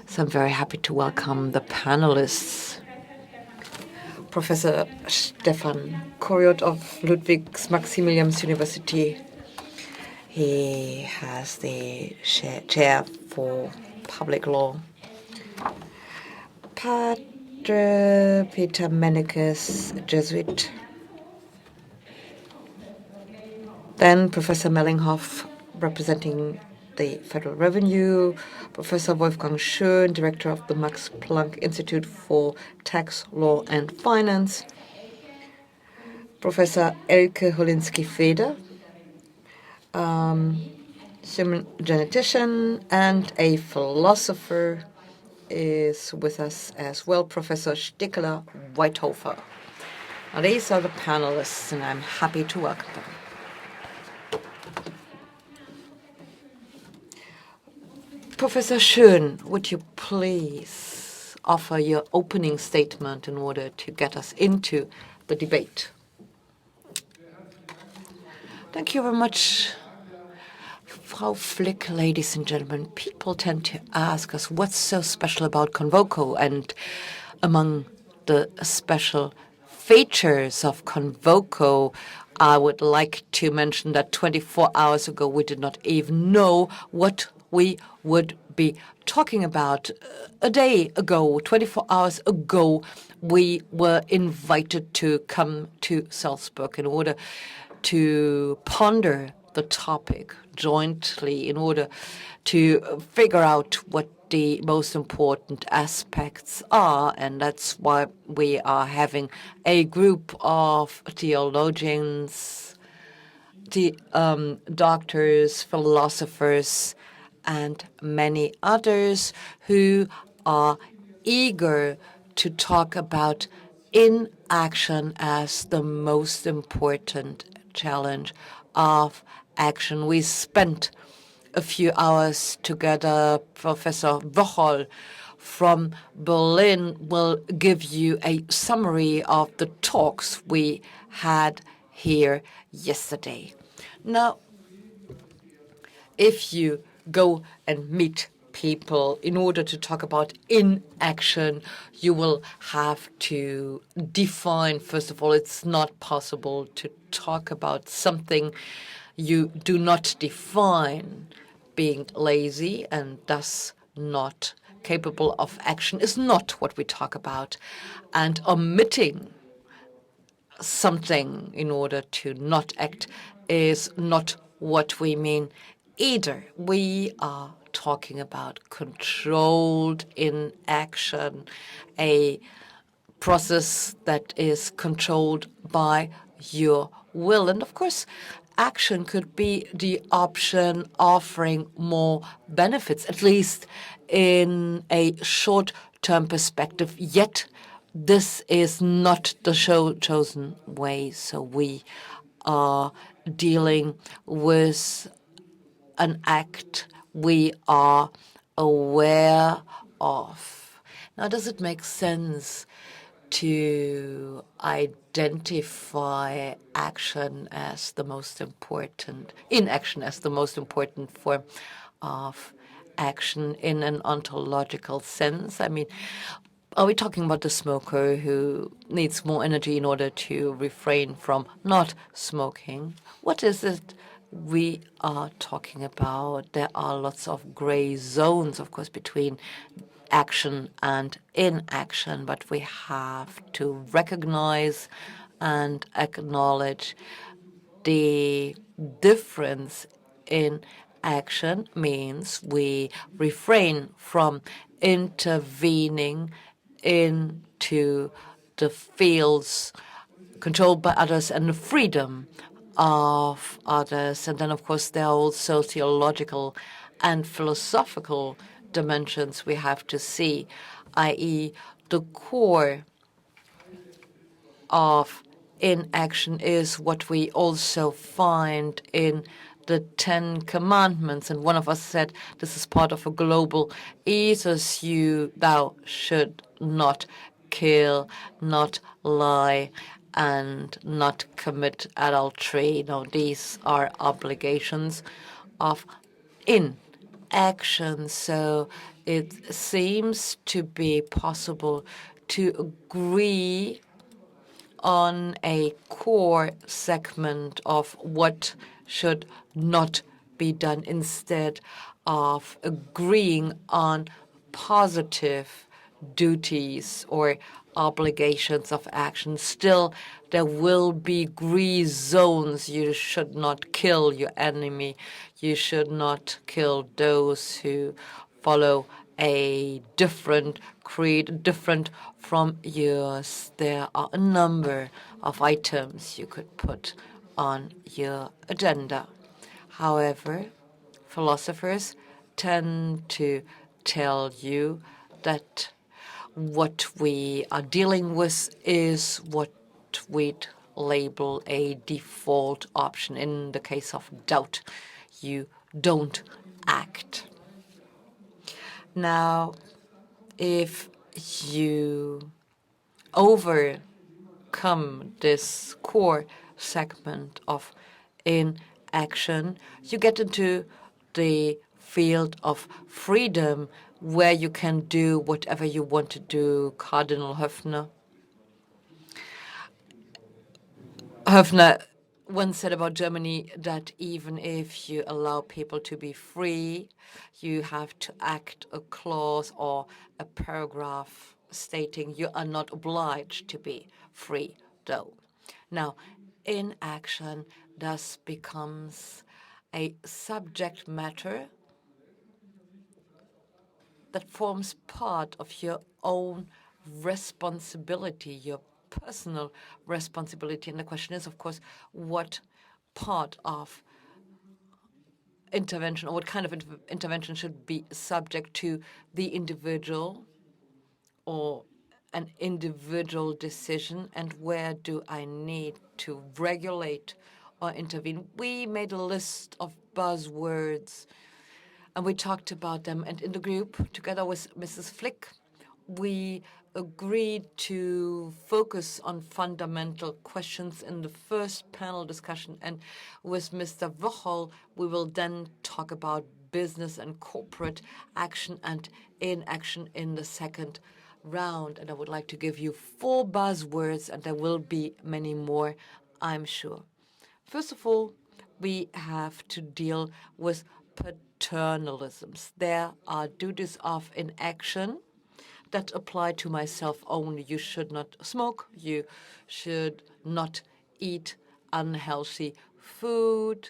So I'm very happy to welcome the panelists. Professor Stefan Koriot of Ludwigs-Maximilians University. He has the chair for public law. Padre Peter Menekes, Jesuit. Then Professor Mellinghoff, representing the Federal Revenue, Professor Wolfgang Schön, Director of the Max Planck Institute for Tax Law and Finance, Professor Elke Holinski-Feder, genetician and a philosopher, is with us as well, Professor Stickler Weithofer. Now, these are the panelists, and I'm happy to welcome them. Professor Schön, would you please offer your opening statement in order to get us into the debate? Thank you very much, Frau Flick. Ladies and gentlemen, people tend to ask us what's so special about CONVOCO, and among the special features of CONVOCO, I would like to mention that 24 hours ago we did not even know what we would be talking about. A day ago, 24 hours ago, we were invited to come to Salzburg in order to ponder the topic jointly, in order to figure out what the most important aspects are. And that's why we are having a group of theologians, doctors, philosophers, and many others who are eager to talk about inaction as the most important challenge of action. We spent a few hours together. Professor Wochol from Berlin will give you a summary of the talks we had here yesterday. Now, if you go and meet people in order to talk about inaction, you will have to define, first of all, it's not possible to talk about something you do not define. Being lazy and thus not capable of action is not what we talk about. And omitting something in order to not act is not what we mean either. We are talking about controlled inaction, a process that is controlled by your will. And of course, action could be the option offering more benefits, at least in a short-term perspective. Yet, this is not the chosen way. So we are dealing with an act we are aware of. Now, does it make sense to identify action as the most important, inaction as the most important form of action in an ontological sense? I mean, are we talking about the smoker who needs more energy in order to refrain from not smoking? What is it we are talking about? There are lots of gray zones, of course, between action and inaction, but we have to recognize and acknowledge the difference in action means we refrain from intervening into the fields controlled by others and the freedom of others. And then, of course, there are also theological and philosophical dimensions we have to see, i.e., the core of inaction is what we also find in the Ten Commandments. And one of us said this is part of a global ethos. Thou should not kill, not lie, and not commit adultery. Now, these are obligations of inaction. So it seems to be possible to agree on a core segment of what should not be done instead of agreeing on positive duties or obligations of action. Still, there will be gray zones. You should not kill your enemy. You should not kill those who follow a different creed, different from yours. There are a number of items you could put on your agenda. However, philosophers tend to tell you that what we are dealing with is what we'd label a default option. In the case of doubt, you don't act. Now, if you overcome this core segment of inaction, you get into the field of freedom where you can do whatever you want to do. Cardinal Höfner once said about Germany that even if you allow people to be free, you have to act a clause or a paragraph stating you are not obliged to be free, though. Now, inaction thus becomes a subject matter that forms part of your own responsibility, your personal responsibility. And the question is, of course, what part of intervention or what kind of intervention should be subject to the individual or an individual decision, and where do I need to regulate or intervene? We made a list of buzzwords and we talked about them. And in the group, together with Mrs. Flick, we agreed to focus on fundamental questions in the first panel discussion. And with Mr. Wochel, we will then talk about business and corporate action and inaction in the second round. And I would like to give you 4 buzzwords, and there will be many more, I'm sure. First of all, we have to deal with paternalisms. There are duties of inaction that apply to myself only. You should not smoke. You should not eat unhealthy food.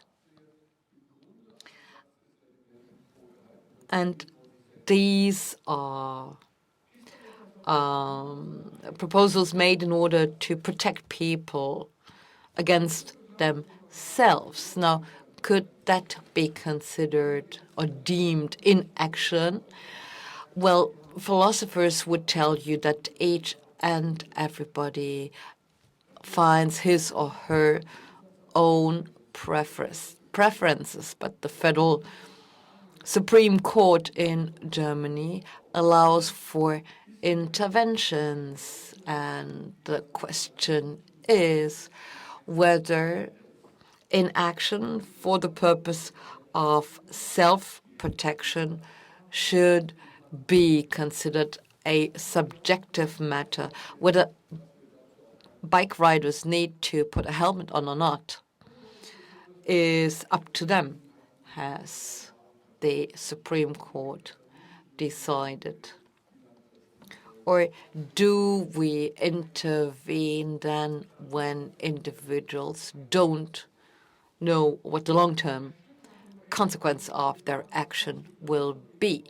And these are proposals made in order to protect people against themselves. Now, could that be considered or deemed inaction? Well, philosophers would tell you that each and everybody finds his or her own preferences, but the Federal Supreme Court in Germany allows for interventions, and the question is whether inaction for the purpose of self-protection should be considered a subjective matter. Whether bike riders need to put a helmet on or not is up to them, has the Supreme Court decided. Or do we intervene then when individuals don't know what the long-term consequence of their action will be?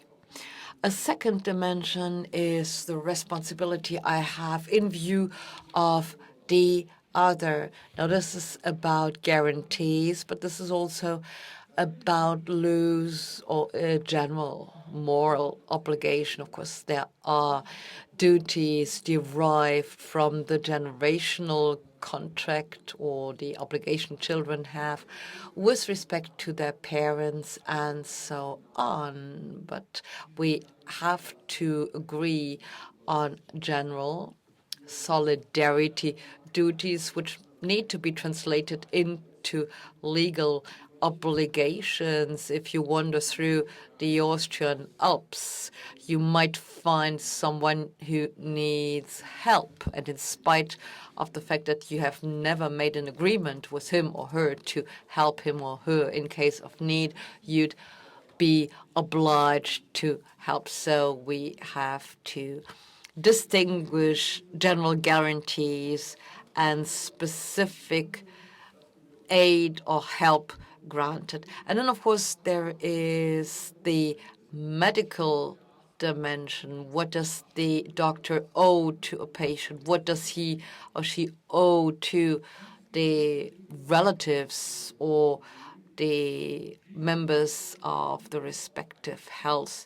A second dimension is the responsibility I have in view of the other. Now, this is about guarantees, but this is also about loose or general moral obligation. Of course, there are duties derived from the generational contract or the obligation children have with respect to their parents and so on. But we have to agree on general solidarity duties, which need to be translated into legal obligations. If you wander through the Austrian Alps, you might find someone who needs help. And in spite of the fact that you have never made an agreement with him or her to help him or her in case of need, you'd be obliged to help. So we have to distinguish general guarantees and specific aid or help granted. And then, of course, there is the medical dimension. What does the doctor owe to a patient? What does he or she owe to the relatives or the members of the respective health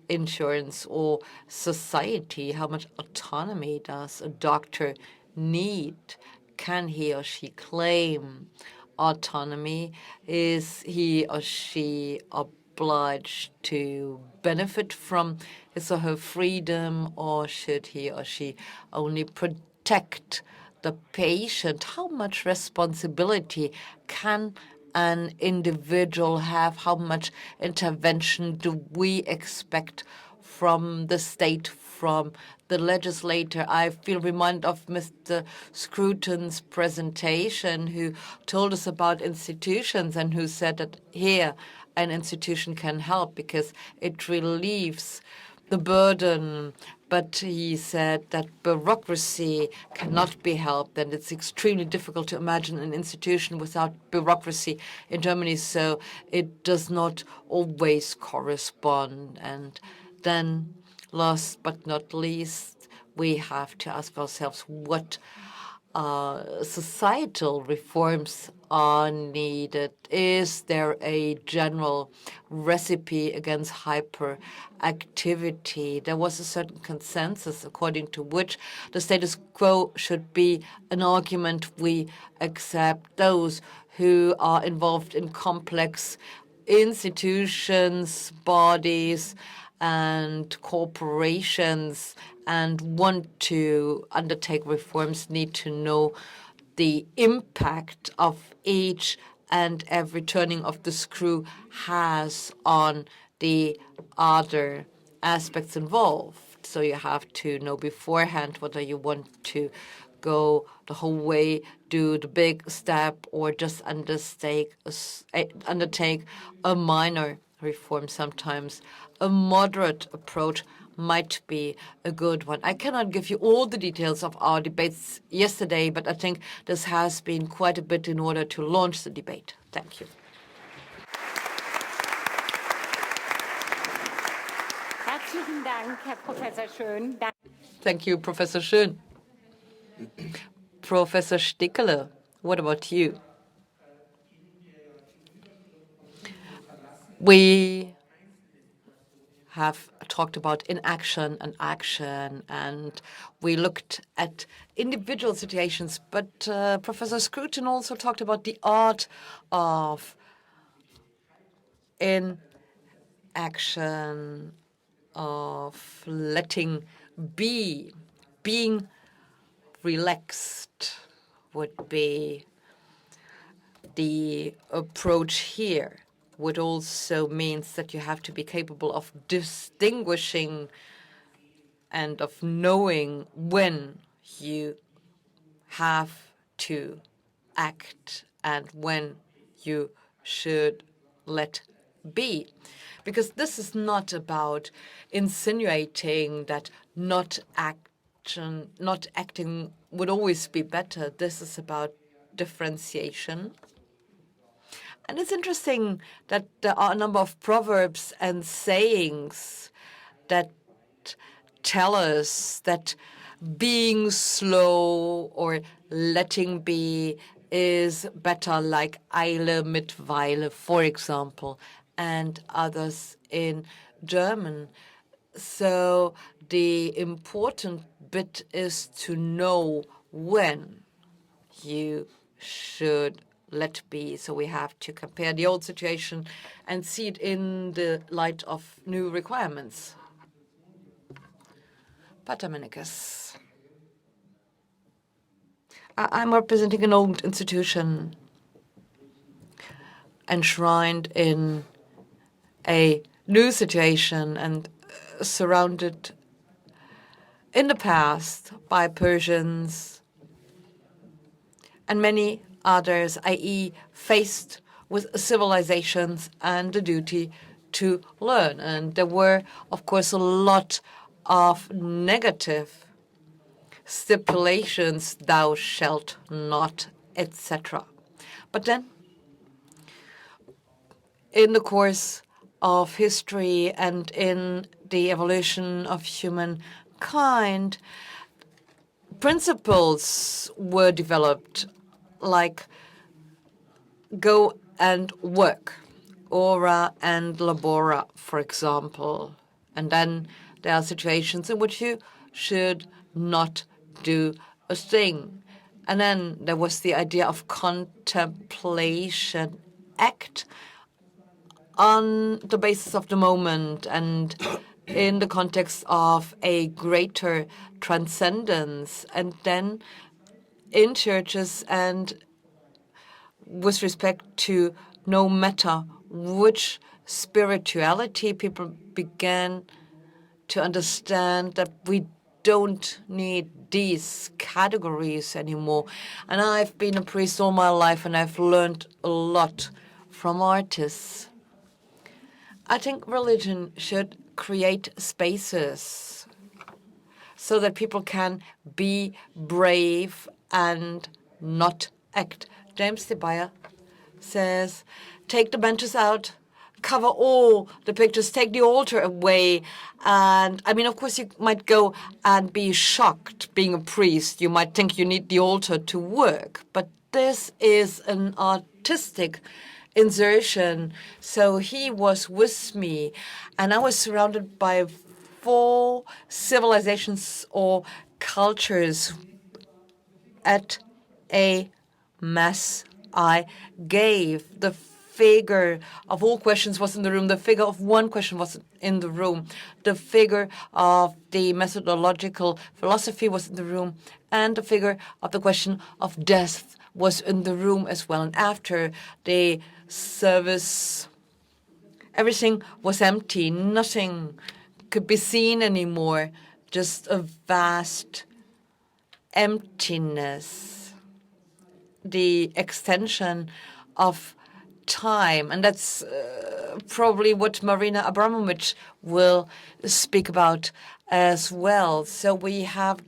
insurance or society? How much autonomy does a doctor need? Can he or she claim autonomy? Is he or she obliged to benefit from his or her freedom, or should he or she only protect the patient? How much responsibility can an individual have? How much intervention do we expect from the state, from the legislator? I feel reminded of Mr. Scruton's presentation, who told us about institutions and who said that here an institution can help because it relieves the burden. But he said that bureaucracy cannot be helped, and it's extremely difficult to imagine an institution without bureaucracy in Germany, so it does not always correspond. And then, last but not least, we have to ask ourselves what societal reforms are needed. Is there a general recipe against hyperactivity? There was a certain consensus according to which the status quo should be an argument we accept. Those who are involved in complex institutions, bodies, and corporations and want to undertake reforms need to know the impact of each and every turning of the screw has on the other aspects involved. So you have to know beforehand whether you want to go the whole way, do the big step, or just undertake a minor reform. Sometimes a moderate approach might be a good one. I cannot give you all the details of our debates yesterday, but I think this has been quite a bit in order to launch the debate. Thank you. Herzlichen Dank, Herr Professor Schön. Thank you, Professor Schön. Professor Stickeler, what about you? We have talked about inaction and action, and we looked at individual situations, but Professor Scruton also talked about the art of inaction, of letting be. Being relaxed would be the approach here. Would also means that you have to be capable of distinguishing and of knowing when you have to act and when you should let be. Because this is not about insinuating that not acting would always be better. This is about differentiation. And it's interesting that there are a number of proverbs and sayings that tell us that being slow or letting be is better, like Eile mit Weile, for example, and others in German. So the important bit is to know when you should let be. So we have to compare the old situation and see it in the light of new requirements. Patermenicus. I'm representing an old institution, enshrined in a new situation and surrounded in the past by Persians and many others, i.e., faced with civilizations and the duty to learn. And there were, of course, a lot of negative stipulations, thou shalt not, etc. But then, in the course of history and in the evolution of humankind, principles were developed like go and work, ora and labora, for example. And then there are situations in which you should not do a thing. And then there was the idea of contemplation, act on the basis of the moment and in the context of a greater transcendence. And then in churches and with respect to no matter which spirituality, people began to understand that we don't need these categories anymore. And I've been a priest all my life, and I've learned a lot from artists. I think religion should create spaces so that people can be brave and not act. James de Beyer says, take the benches out, cover all the pictures, take the altar away. And I mean, of course, you might go and be shocked being a priest. You might think you need the altar to work. But this is an artistic insertion. So he was with me, and I was surrounded by 4 civilizations or cultures at a mass I gave. The figure of all questions was in the room. The figure of one question was in the room. The figure of the methodological philosophy was in the room. And the figure of the question of death was in the room as well. And after the service, everything was empty. Nothing could be seen anymore. Just a vast emptiness. The extension of time. And that's probably what Marina Abramovich will speak about as well. So we have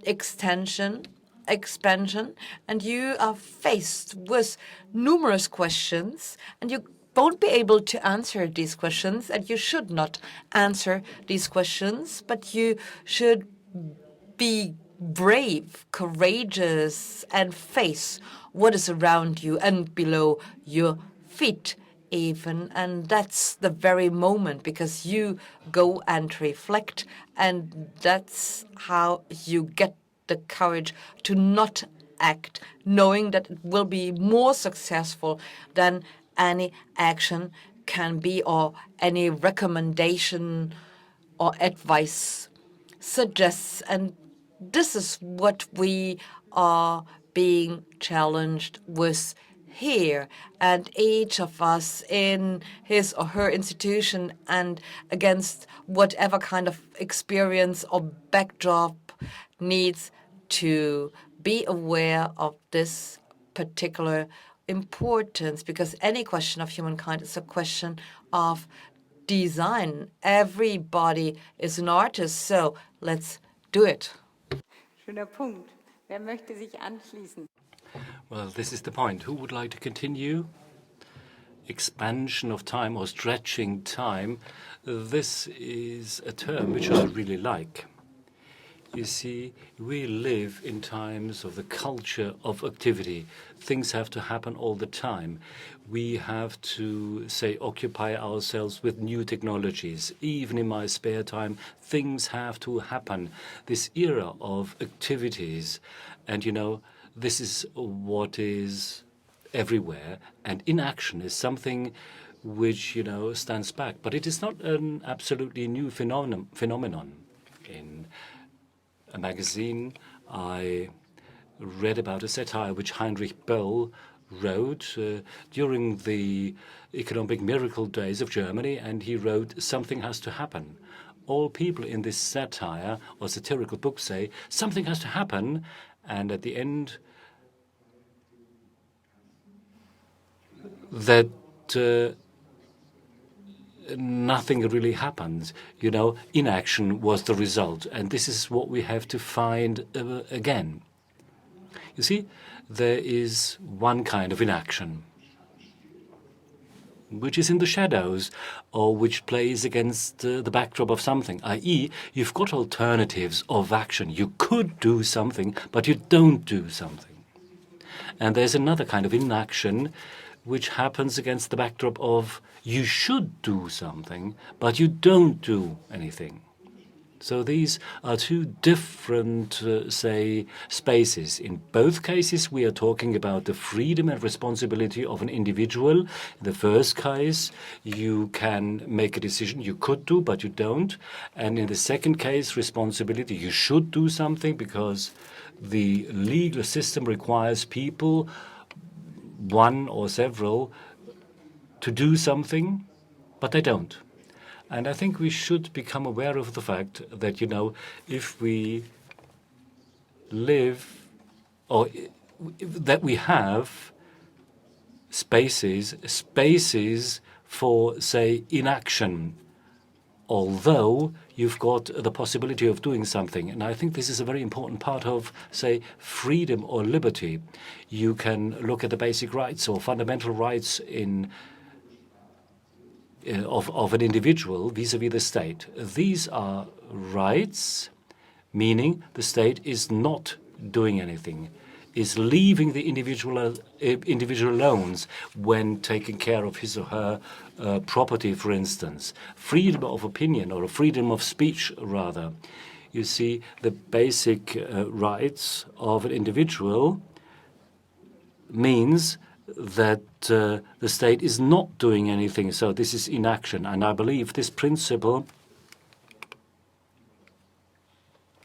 extension, expansion, and you are faced with numerous questions, and you won't be able to answer these questions, and you should not answer these questions, but you should be brave, courageous, and face what is around you and below your feet even. And that's the very moment, because you go and reflect, and that's how you get the courage to not act, knowing that it will be more successful than any action can be, or any recommendation or advice suggests. And this is what we are being challenged with here. And each of us in his or her institution and against whatever kind of experience or backdrop needs to be aware of this particular importance, because any question of humankind is a question of design. Everybody is an artist, so let's do it. Schöner Punkt. Wer möchte sich anschließen? Well, this is the point. Who would like to continue? Expansion of time or stretching time. This is a term which I really like. You see, we live in times of the culture of activity. Things have to happen all the time. We have to, say, occupy ourselves with new technologies. Even in my spare time, things have to happen. This era of activities, and you know, this is what is everywhere, and inaction is something which, you know, stands back. But it is not an absolutely new phenomenon. In a magazine, I read about a satire which Heinrich Böll wrote during the economic miracle days of Germany, and he wrote, "Something has to happen." All people in this satire or satirical book say, something has to happen, and at the end, that nothing really happens. You know, inaction was the result, and this is what we have to find again. You see, there is one kind of inaction, which is in the shadows, or which plays against the backdrop of something, i.e., you've got alternatives of action. You could do something, but you don't do something. And there's another kind of inaction which happens against the backdrop of you should do something, but you don't do anything. So these are two different, say, spaces. In both cases, we are talking about the freedom and responsibility of an individual. In the first case, you can make a decision you could do, but you don't. And in the second case, responsibility, you should do something because the legal system requires people, one or several, to do something, but they don't. And I think we should become aware of the fact that, you know, if we live, or that we have spaces for, say, inaction, although you've got the possibility of doing something. And I think this is a very important part of, say, freedom or liberty. You can look at the basic rights or fundamental rights of an individual vis-à-vis the state. These are rights, meaning the state is not doing anything, is leaving the individual alone when taking care of his or her property, for instance. Freedom of opinion, or freedom of speech, rather. You see, the basic rights of an individual means that the state is not doing anything. So this is inaction. And I believe this principle,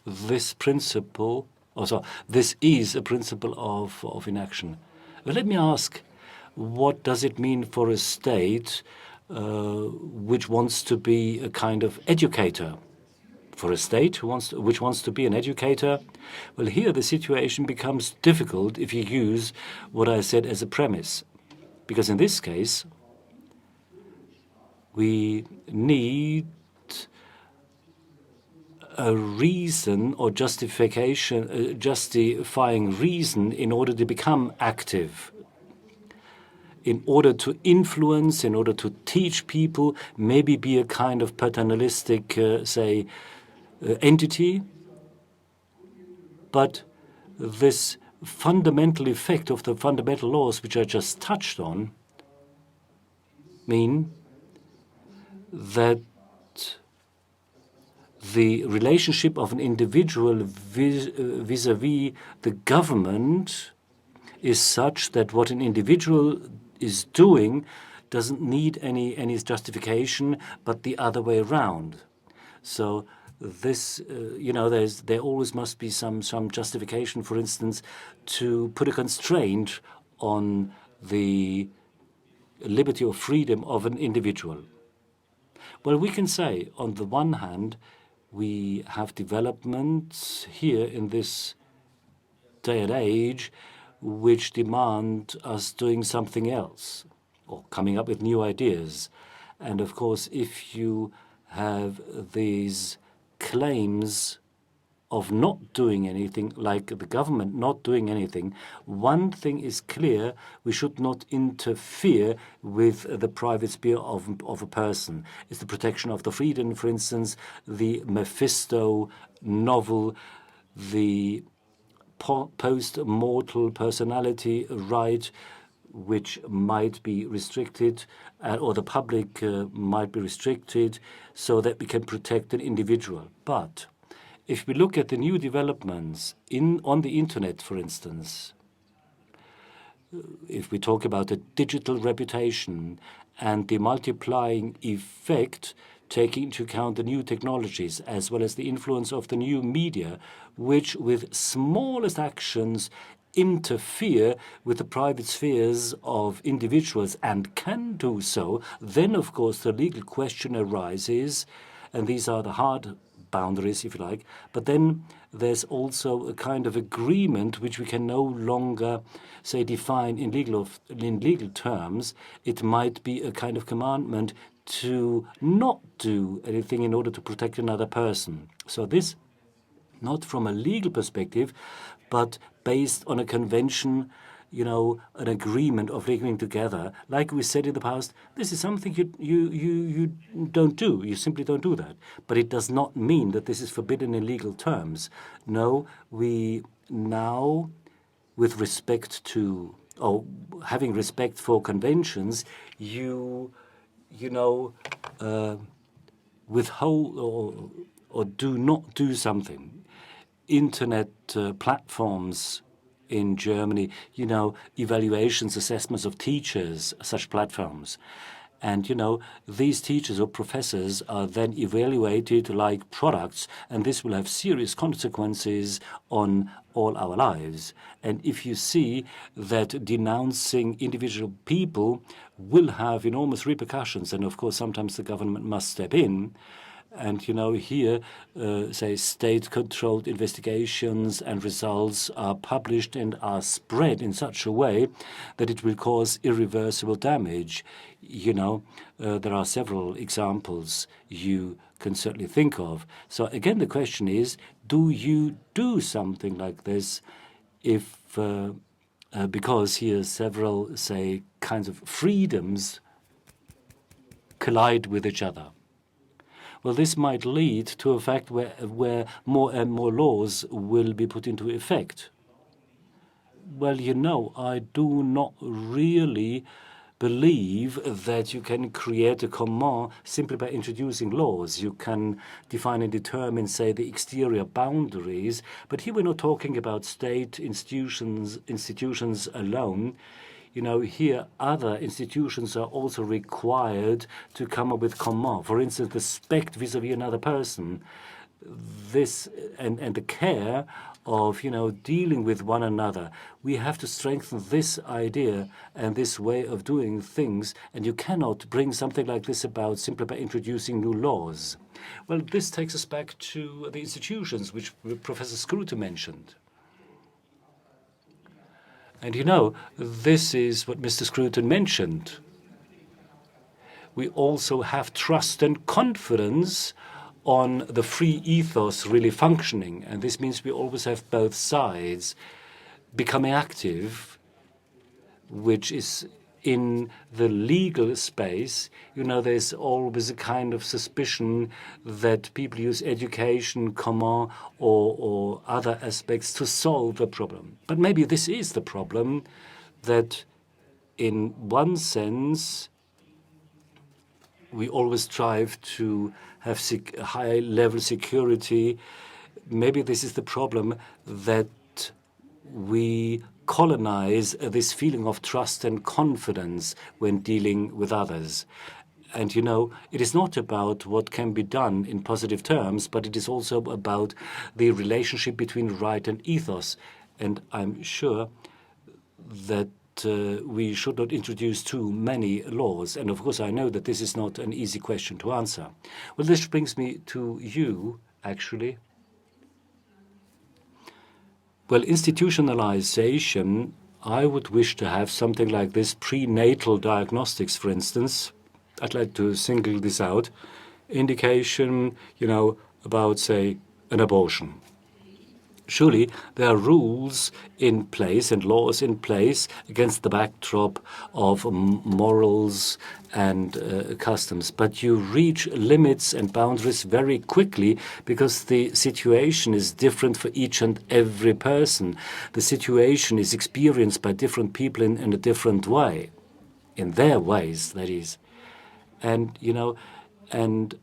this is a principle of inaction. But let me ask, what does it mean for a state which wants to be a kind of educator? For a state which wants to be an educator? Well, here the situation becomes difficult if you use what I said as a premise. Because in this case, we need a reason or justifying reason in order to become active, in order to influence, in order to teach people, maybe be a kind of paternalistic, say, entity. But this fundamental effect of the fundamental laws which I just touched on mean that the relationship of an individual vis-à-vis the government is such that what an individual is doing doesn't need any justification, but the other way around. So this, you know, there always must be some justification, for instance, to put a constraint on the liberty or freedom of an individual. Well, we can say, on the one hand, we have developments here in this day and age which demand us doing something else or coming up with new ideas. And of course, if you have these claims of not doing anything, like the government not doing anything, one thing is clear: we should not interfere with the private sphere of a person. It's the protection of the freedom, for instance, the Mephisto novel, the post-mortal personality right, which might be restricted, or the public might be restricted, so that we can protect an individual. But if we look at the new developments on the internet, for instance, if we talk about the digital reputation and the multiplying effect, taking into account the new technologies as well as the influence of the new media, which with smallest actions interfere with the private spheres of individuals and can do so, then of course the legal question arises, and these are the hard boundaries, if you like. But then there's also a kind of agreement which we can no longer, say, define in legal terms. It might be a kind of commandment to not do anything in order to protect another person. So this, not from a legal perspective, but based on a convention, an agreement of living together. Like we said in the past, this is something you don't do. You simply don't do that. But it does not mean that this is forbidden in legal terms. No, we now, with respect to, or having respect for conventions, withhold or do not do something. Internet platforms in Germany, evaluations, assessments of teachers, such platforms. And, these teachers or professors are then evaluated like products, and this will have serious consequences on all our lives. And if you see that denouncing individual people will have enormous repercussions, and of course sometimes the government must step in, and here, say, state-controlled investigations and results are published and are spread in such a way that it will cause irreversible damage. There are several examples you can certainly think of. So again, the question is, do you do something like this if, because here several, say, kinds of freedoms collide with each other? Well, this might lead to a fact where more and more laws will be put into effect. Well, I do not really believe that you can create a command simply by introducing laws. You can define and determine, say, the exterior boundaries, but here we're not talking about state institutions alone. Here other institutions are also required to come up with command. For instance, respect vis-à-vis another person. This and the care of dealing with one another. We have to strengthen this idea and this way of doing things, and you cannot bring something like this about simply by introducing new laws. Well, this takes us back to the institutions which Professor Scruter mentioned. And this is what Mr. Scruton mentioned. We also have trust and confidence on the free ethos really functioning. And this means we always have both sides becoming active, which is in the legal space. There's always a kind of suspicion that people use education, or other aspects to solve the problem. But maybe this is the problem, that in one sense, we always strive to have high-level security. Maybe this is the problem, that we colonize this feeling of trust and confidence when dealing with others. And it is not about what can be done in positive terms, but it is also about the relationship between right and ethos. And I'm sure that we should not introduce too many laws. And of course, I know that this is not an easy question to answer. Well, this brings me to you, actually. Well, institutionalization, I would wish to have something like this, prenatal diagnostics, for instance. I'd like to single this out. Indication, about, say, an abortion. Surely there are rules in place and laws in place against the backdrop of morals and customs. But you reach limits and boundaries very quickly because the situation is different for each and every person. The situation is experienced by different people in a different way, in their ways, that is. And, and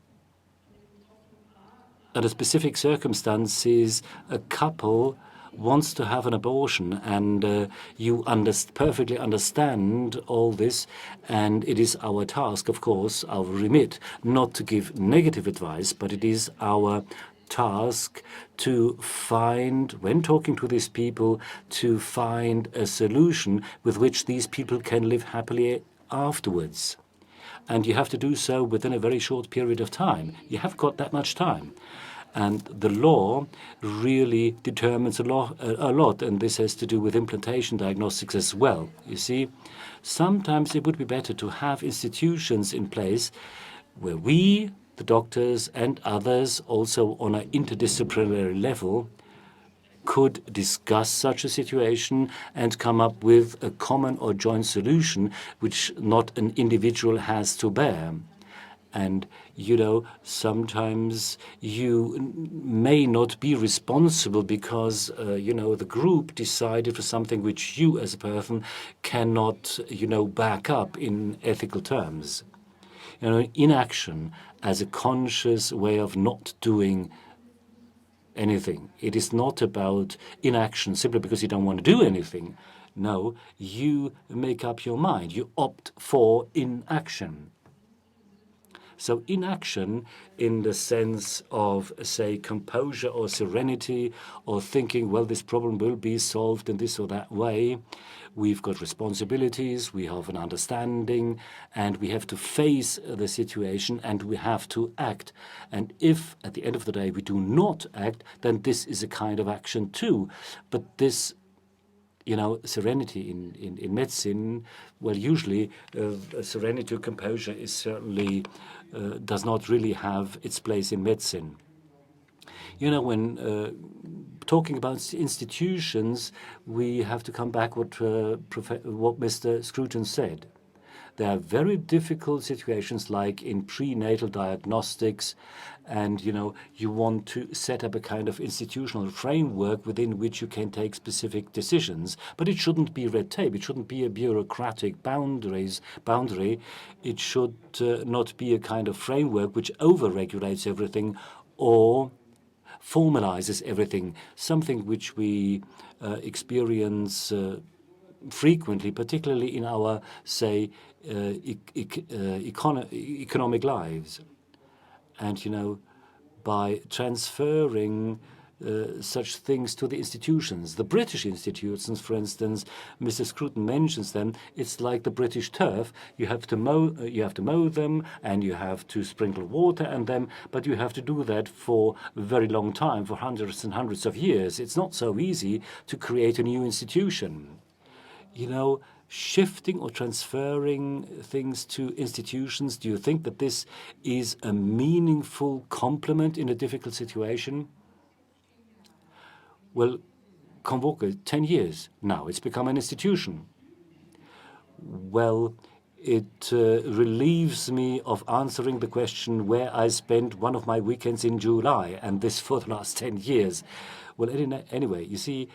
under specific circumstances, a couple wants to have an abortion, and you perfectly understand all this, and it is our task, of course, our remit, not to give negative advice, but it is our task to find, when talking to these people, to find a solution with which these people can live happily afterwards. And you have to do so within a very short period of time. You have got that much time. And the law really determines a lot, and this has to do with implantation diagnostics as well. You see, sometimes it would be better to have institutions in place where we, the doctors and others, also on an interdisciplinary level, could discuss such a situation and come up with a common or joint solution which not an individual has to bear. And, sometimes you may not be responsible because, the group decided for something which you as a person cannot, back up in ethical terms. Inaction as a conscious way of not doing anything. It is not about inaction simply because you don't want to do anything. No, you make up your mind. You opt for inaction. So inaction in the sense of, say, composure or serenity or thinking, well, this problem will be solved in this or that way. We've got responsibilities, we have an understanding, and we have to face the situation and we have to act. And if at the end of the day we do not act, then this is a kind of action too. But this serenity in medicine, well, usually serenity or composure is certainly does not really have its place in medicine. When talking about institutions, we have to come back what Mr. Scruton said. There are very difficult situations like in prenatal diagnostics, and you want to set up a kind of institutional framework within which you can take specific decisions. But it shouldn't be red tape. It shouldn't be a bureaucratic boundary. It should not be a kind of framework which over-regulates everything or formalizes everything, something which we experience frequently, particularly in our, say, economic lives. And, by transferring such things to the institutions. The British institutions, for instance, Mr. Scruton mentions them. It's like the British turf. You have to mow them, and you have to sprinkle water on them, but you have to do that for a very long time, for hundreds and hundreds of years. It's not so easy to create a new institution. Shifting or transferring things to institutions, do you think that this is a meaningful complement in a difficult situation? Well, CONVOCO, 10 years now, it's become an institution. Well, it relieves me of answering the question where I spent one of my weekends in July, and this for the last 10 years. Well, anyway, you see,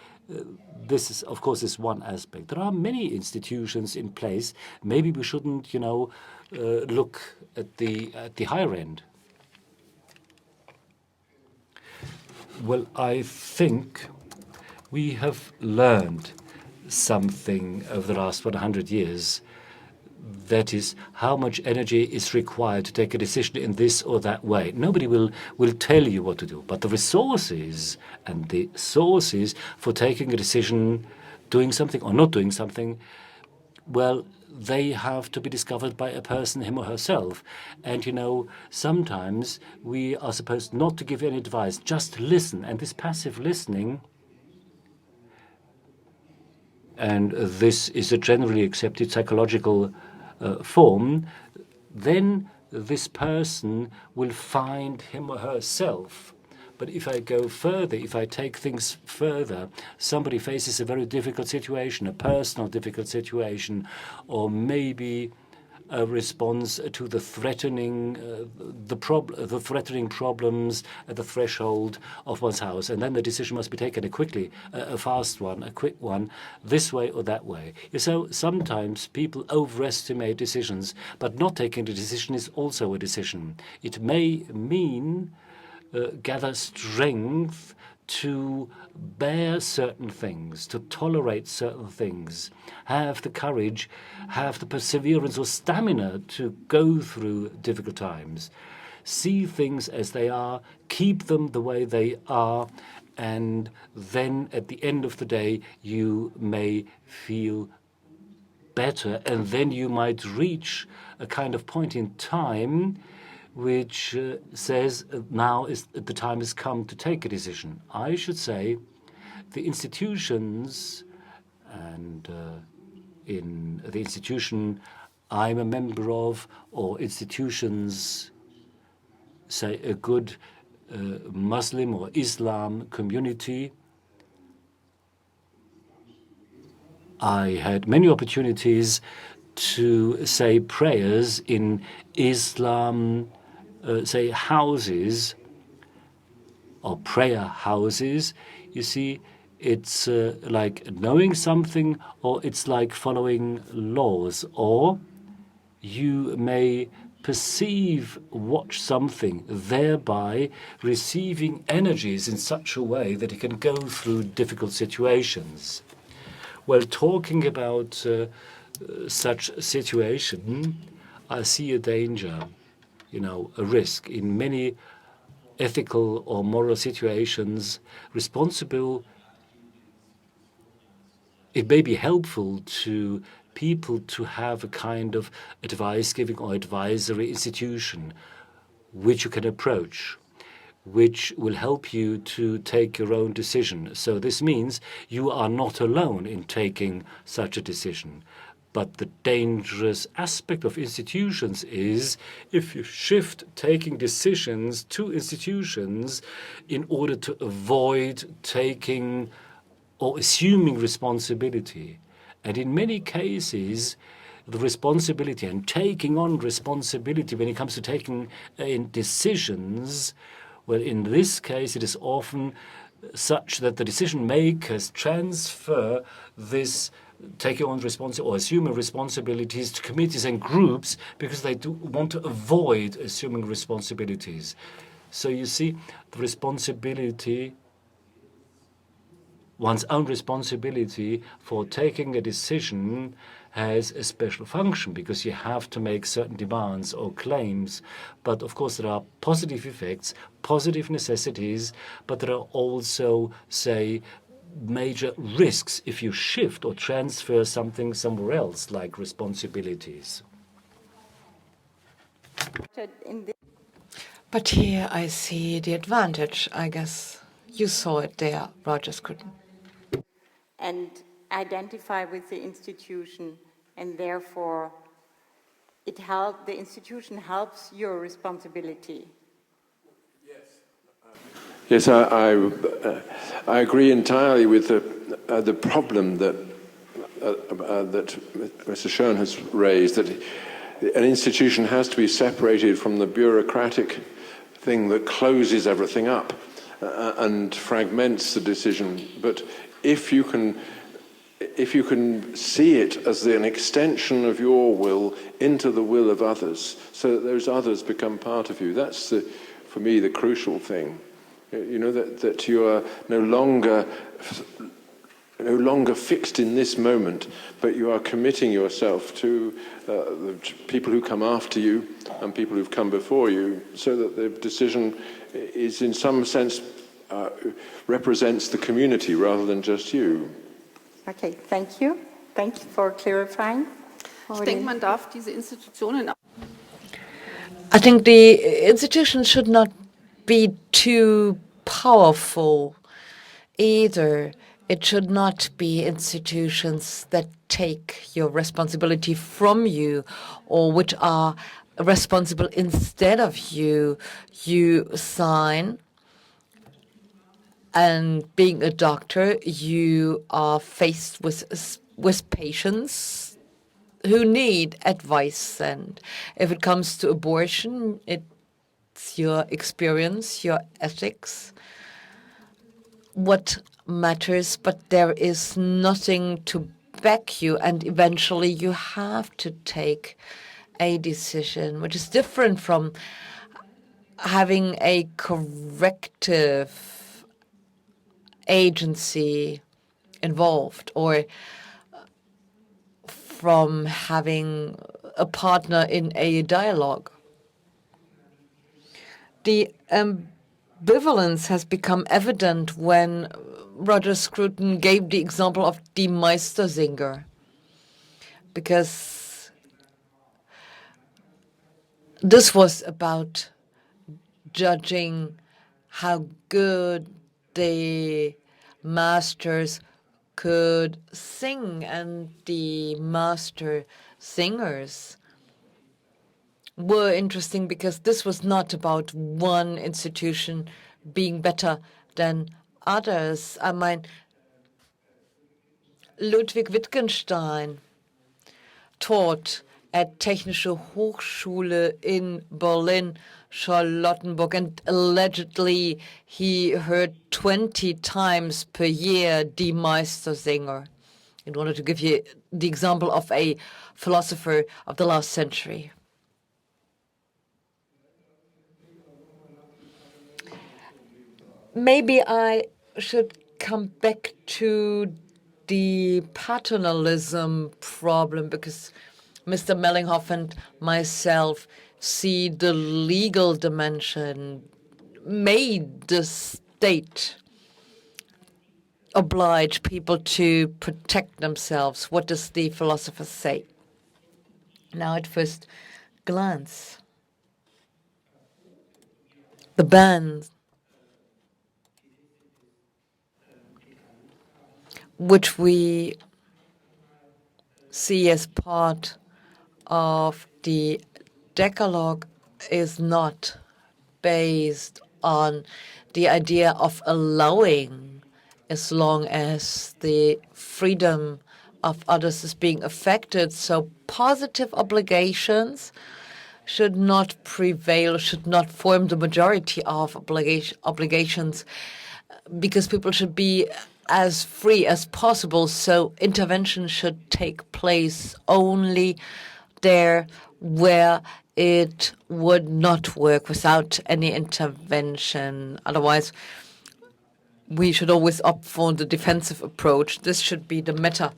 this is, of course, is one aspect. There are many institutions in place. Maybe we shouldn't, look at the higher end. Well, I think we have learned something over the last 100 years. That is how much energy is required to take a decision in this or that way. Nobody will tell you what to do, but the resources and the sources for taking a decision, doing something or not doing something, well, they have to be discovered by a person, him or herself. And, sometimes we are supposed not to give any advice, just listen. And this passive listening, and this is a generally accepted psychological form, then this person will find him or herself. But if I go further, if I take things further, somebody faces a very difficult situation, a personal difficult situation, or maybe a response to the threatening, the threatening problems at the threshold of one's house, and then the decision must be taken a fast one, a quick one, this way or that way. So sometimes people overestimate decisions, but not taking the decision is also a decision. It may mean gather strength to bear certain things, to tolerate certain things, have the courage, have the perseverance or stamina to go through difficult times. see things as they are, keep them the way they are, and then at the end of the day, you may feel better, and then you might reach a kind of point in time which says now is the time has come to take a decision. I should say the institutions, and in the institution I'm a member of, or institutions, say a good Muslim or Islam community, I had many opportunities to say prayers in Islam, say houses or prayer houses. You see, it's like knowing something, or it's like following laws, or you may perceive, watch something, thereby receiving energies in such a way that it can go through difficult situations. Well, talking about such situation, I see a danger, a risk in many ethical or moral situations. It may be helpful to people to have a kind of advice-giving or advisory institution which you can approach, which will help you to take your own decision. So this means you are not alone in taking such a decision. But the dangerous aspect of institutions is if you shift taking decisions to institutions in order to avoid taking or assuming responsibility. And in many cases, the responsibility and taking on responsibility when it comes to taking decisions, well, in this case, it is often such that the decision makers transfer this taking on responsibility or assuming responsibilities to committees and groups because they do want to avoid assuming responsibilities. So you see, the responsibility, one's own responsibility for taking a decision has a special function because you have to make certain demands or claims. But of course, there are positive effects, positive necessities, but there are also, say, major risks if you shift or transfer something somewhere else, like responsibilities. But here I see the advantage. I guess you saw it there, Roger Scruton. And identify with the institution, and therefore the institution helps your responsibility. Yes, I agree entirely with the problem that Mr. Schoen has raised, that an institution has to be separated from the bureaucratic thing that closes everything up and fragments the decision. But if you can see it as an extension of your will into the will of others, so that those others become part of you, that's for me the crucial thing. You know, that you are no longer fixed in this moment, but you are committing yourself to the people who come after you and people who've come before you, so that the decision is in some sense represents the community rather than just you. Okay, thank you. Thank you for clarifying. Ich denke, man darf diese Institutionen. I think the institution should not be too powerful either. It should not be institutions that take your responsibility from you or which are responsible instead of you. You sign, and being a doctor, you are faced with patients who need advice. And if it comes to abortion, it's your experience, your ethics, what matters, but there is nothing to back you, and eventually you have to take a decision, which is different from having a corrective agency involved, or from having a partner in a dialogue. The ambivalence has become evident when Roger Scruton gave the example of the Meistersinger, because this was about judging how good the masters could sing, and the master singers were interesting because this was not about one institution being better than others. I mean, Ludwig Wittgenstein taught at Technische Hochschule in Berlin, Charlottenburg, and allegedly he heard 20 times per year Die Meistersinger, in order to give you the example of a philosopher of the last century. Maybe I should come back to the paternalism problem, because Mr. Mellinghoff and myself see the legal dimension. Made the state oblige people to protect themselves? What does the philosopher say? Now, at first glance, the ban which we see as part of the Decalogue is not based on the idea of allowing, as long as the freedom of others is being affected. So positive obligations should not prevail, should not form the majority of obligations, because people should be as free as possible. So intervention should take place only there where it would not work without any intervention. Otherwise, we should always opt for the defensive approach. This should be the meta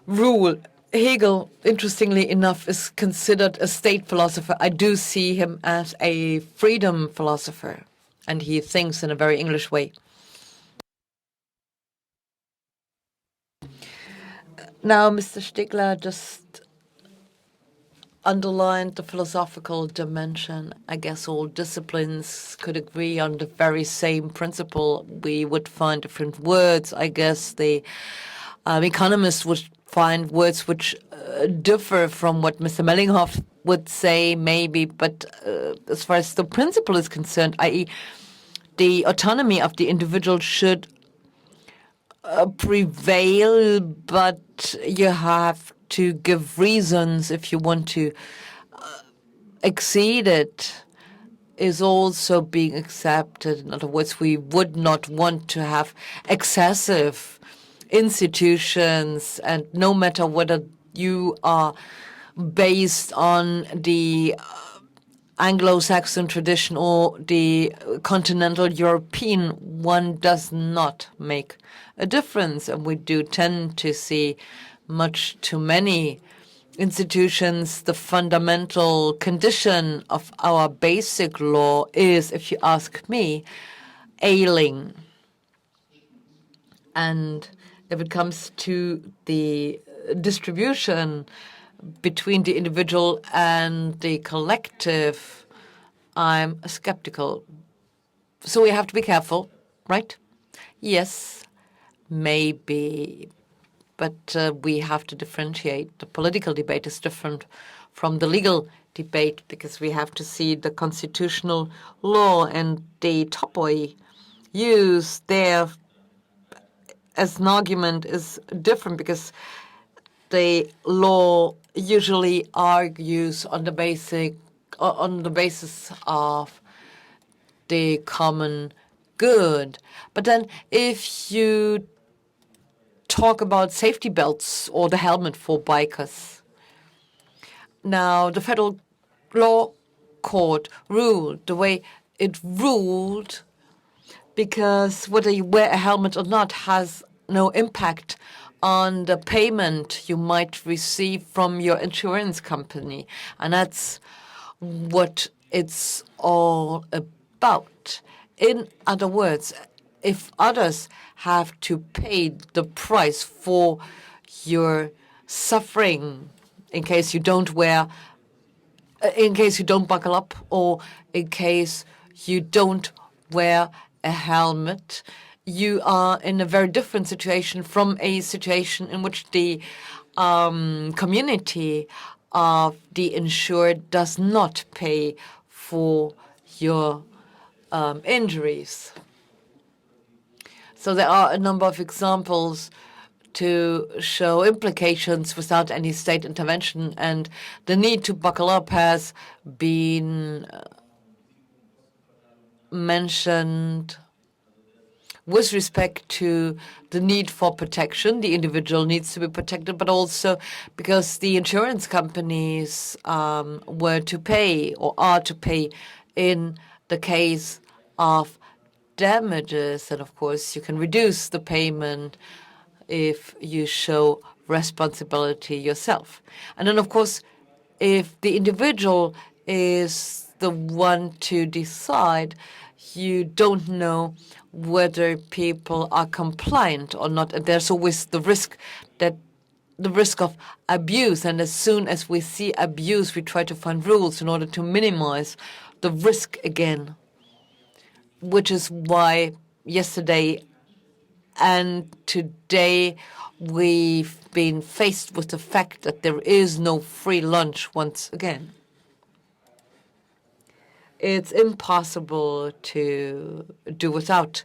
rule. Hegel, interestingly enough, is considered a state philosopher. I do see him as a freedom philosopher, and he thinks in a very English way. Now, Mr. Stigler just underlined the philosophical dimension. I guess all disciplines could agree on the very same principle. We would find different words. I guess the economists would find words which differ from what Mr. Mellinghoff would say, maybe. But as far as the principle is concerned, i.e., the autonomy of the individual should prevail, but you have to give reasons if you want to exceed it, is also being accepted. In other words, we would not want to have excessive institutions, and no matter whether you are based on the Anglo-Saxon tradition or the continental European, one does not make a difference. And we do tend to see much too many institutions. The fundamental condition of our basic law is, if you ask me, ailing. And if it comes to the distribution between the individual and the collective, I'm skeptical. So we have to be careful, right? Yes, maybe. But we have to differentiate. The political debate is different from the legal debate, because we have to see the constitutional law, and the topoi used there as an argument is different, because the law usually argues on the basis of the common good. But then if you talk about safety belts or the helmet for bikers, now the federal law court ruled the way it ruled, because whether you wear a helmet or not has no impact on the payment you might receive from your insurance company. And that's what it's all about. In other words, if others have to pay the price for your suffering in case you don't buckle up, or in case you don't wear a helmet, you are in a very different situation from a situation in which the community of the insured does not pay for your injuries. So there are a number of examples to show implications without any state intervention, and the need to buckle up has been mentioned with respect to the need for protection. The individual needs to be protected, but also because the insurance companies were to pay or are to pay in the case of damages. And of course, you can reduce the payment if you show responsibility yourself. And then, of course, if the individual is the one to decide, you don't know whether people are compliant or not. And there's always the risk of abuse. And as soon as we see abuse, we try to find rules in order to minimize the risk again, which is why yesterday and today we've been faced with the fact that there is no free lunch once again. It's impossible to do without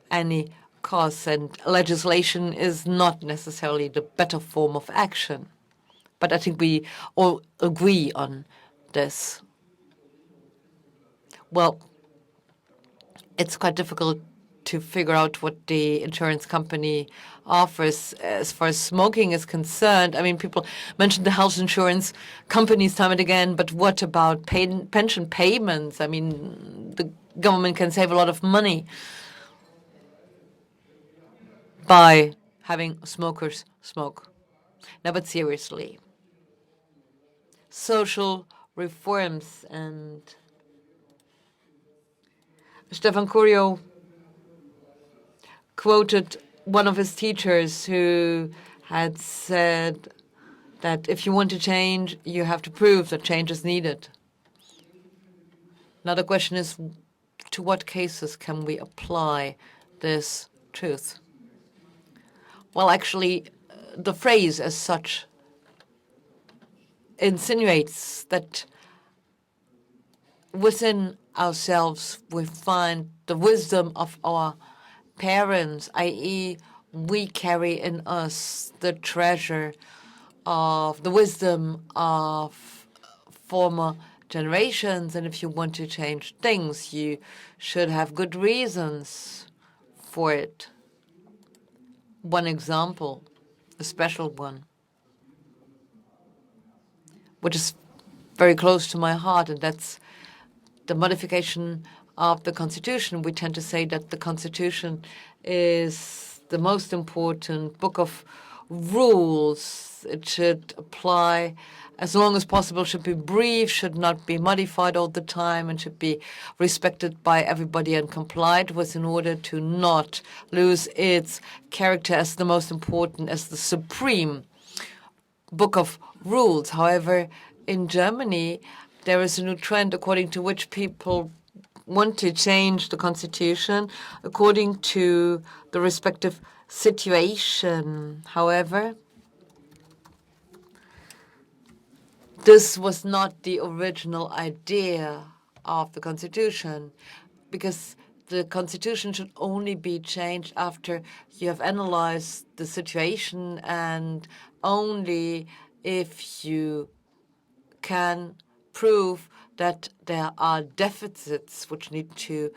any costs, and legislation is not necessarily the better form of action. But I think we all agree on this. Well, it's quite difficult to figure out what the insurance company offers as far as smoking is concerned. I mean, people mention the health insurance companies time and again, but what about pension payments? I mean, the government can save a lot of money by having smokers smoke. No, but seriously, social reforms, and Stefan Curio quoted one of his teachers who had said that if you want to change, you have to prove that change is needed. Now the question is, to what cases can we apply this truth? Well, actually, the phrase as such insinuates that within ourselves we find the wisdom of our parents, i.e., we carry in us the treasure of the wisdom of former generations. And if you want to change things, you should have good reasons for it. One example, a special one, which is very close to my heart, and that's the modification of the Constitution. We tend to say that the Constitution is the most important book of rules. It should apply as long as possible, should be brief, should not be modified all the time, and should be respected by everybody and complied with in order to not lose its character as the most important, as the supreme book of rules. However, in Germany, there is a new trend according to which people want to change the Constitution according to the respective situation. However, this was not the original idea of the Constitution, because the Constitution should only be changed after you have analyzed the situation and only if you can prove that there are deficits which need to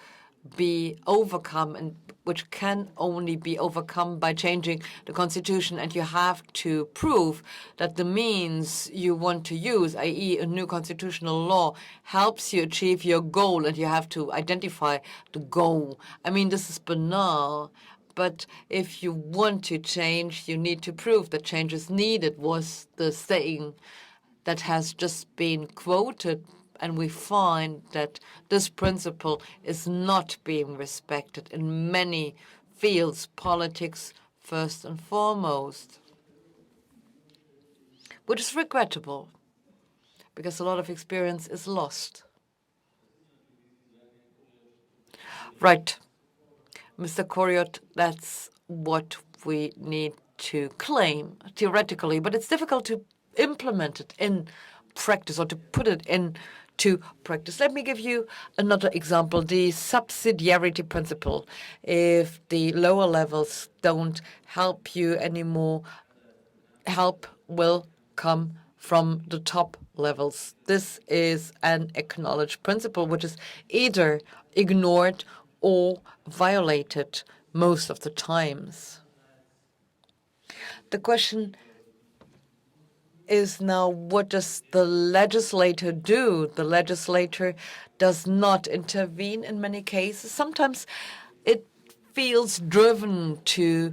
be overcome, and which can only be overcome by changing the Constitution. And you have to prove that the means you want to use, i.e. a new constitutional law, helps you achieve your goal, and you have to identify the goal. I mean, this is banal, but if you want to change, you need to prove that change is needed, was the saying that has just been quoted and we find that this principle is not being respected in many fields, politics first and foremost, which is regrettable because a lot of experience is lost. Right, Mr. Koriot, that's what we need to claim theoretically, but it's difficult to implement it in practice or to put it into practice. Let me give you another example, the subsidiarity principle. If the lower levels don't help you anymore, help will come from the top levels. This is an acknowledged principle which is either ignored or violated most of the times. The question is now, what does the legislator do? The legislator does not intervene in many cases. Sometimes it feels driven to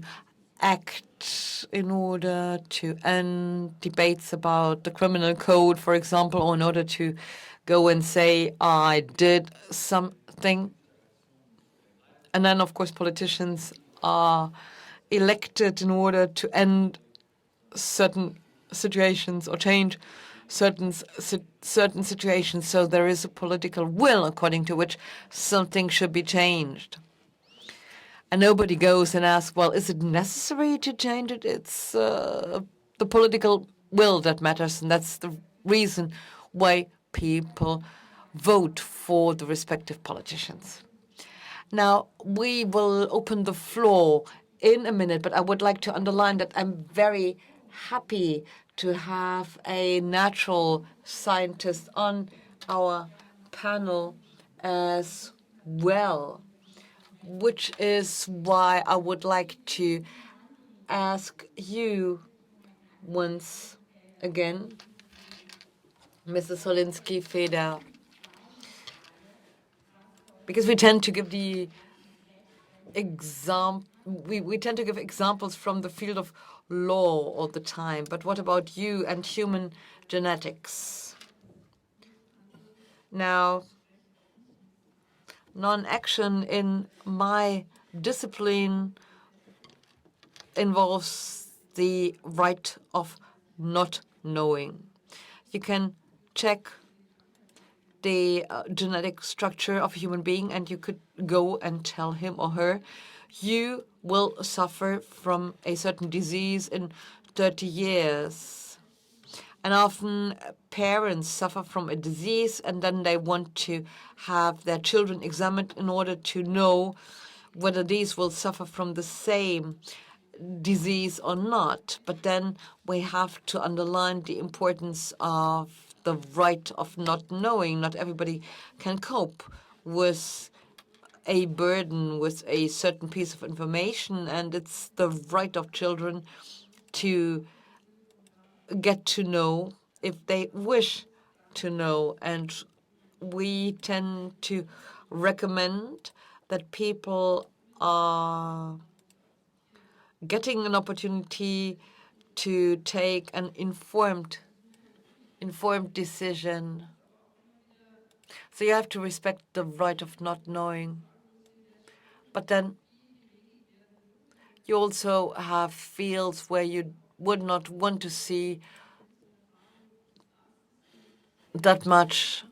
act in order to end debates about the criminal code, for example, or in order to go and say, I did something. And then, of course, politicians are elected in order to end certain situations or change certain situations. So there is a political will according to which something should be changed. And nobody goes and asks, well, is it necessary to change it? It's the political will that matters, and that's the reason why people vote for the respective politicians. Now, we will open the floor in a minute, but I would like to underline that I'm very happy to have a natural scientist on our panel as well, which is why I would like to ask you once again, Mrs. Solinsky-Feder, because we tend to give the we tend to give examples from the field of law all the time. But what about you and human genetics? Now, non-action in my discipline involves the right of not knowing. You can check the genetic structure of a human being, and you could go and tell him or her, you will suffer from a certain disease in 30 years. And often parents suffer from a disease, and then they want to have their children examined in order to know whether these will suffer from the same disease or not. But then we have to underline the importance of the right of not knowing. Not everybody can cope with a burden, with a certain piece of information, and it's the right of children to get to know if they wish to know. And we tend to recommend that people are getting an opportunity to take an informed decision. So you have to respect the right of not knowing. But then you also have fields where you would not want to see that much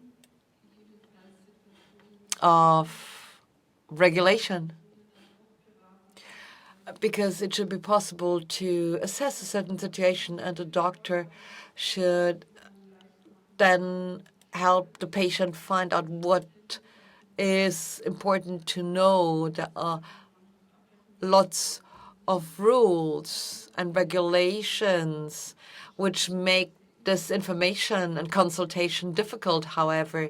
of regulation, because it should be possible to assess a certain situation, and a doctor should then help the patient find out what is important to know. There are lots of rules and regulations which make this information and consultation difficult, however.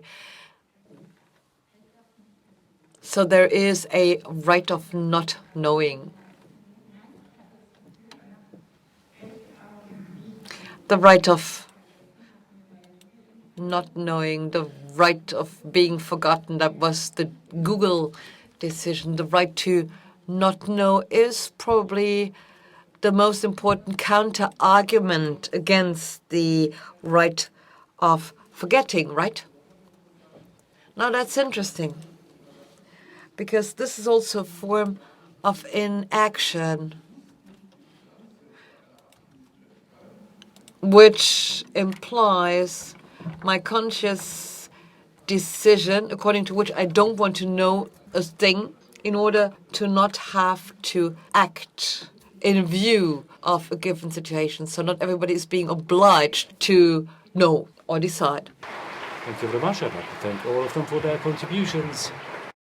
So there is a right of not knowing. The right of not knowing, the right of being forgotten, that was the Google decision. The right to not know is probably the most important counter-argument against the right of forgetting, right? Now that's interesting, because this is also a form of inaction, which implies my conscious decision according to which I don't want to know a thing in order to not have to act in view of a given situation. So not everybody is being obliged to know or decide. Thank you very much. I'd like to thank all of them for their contributions.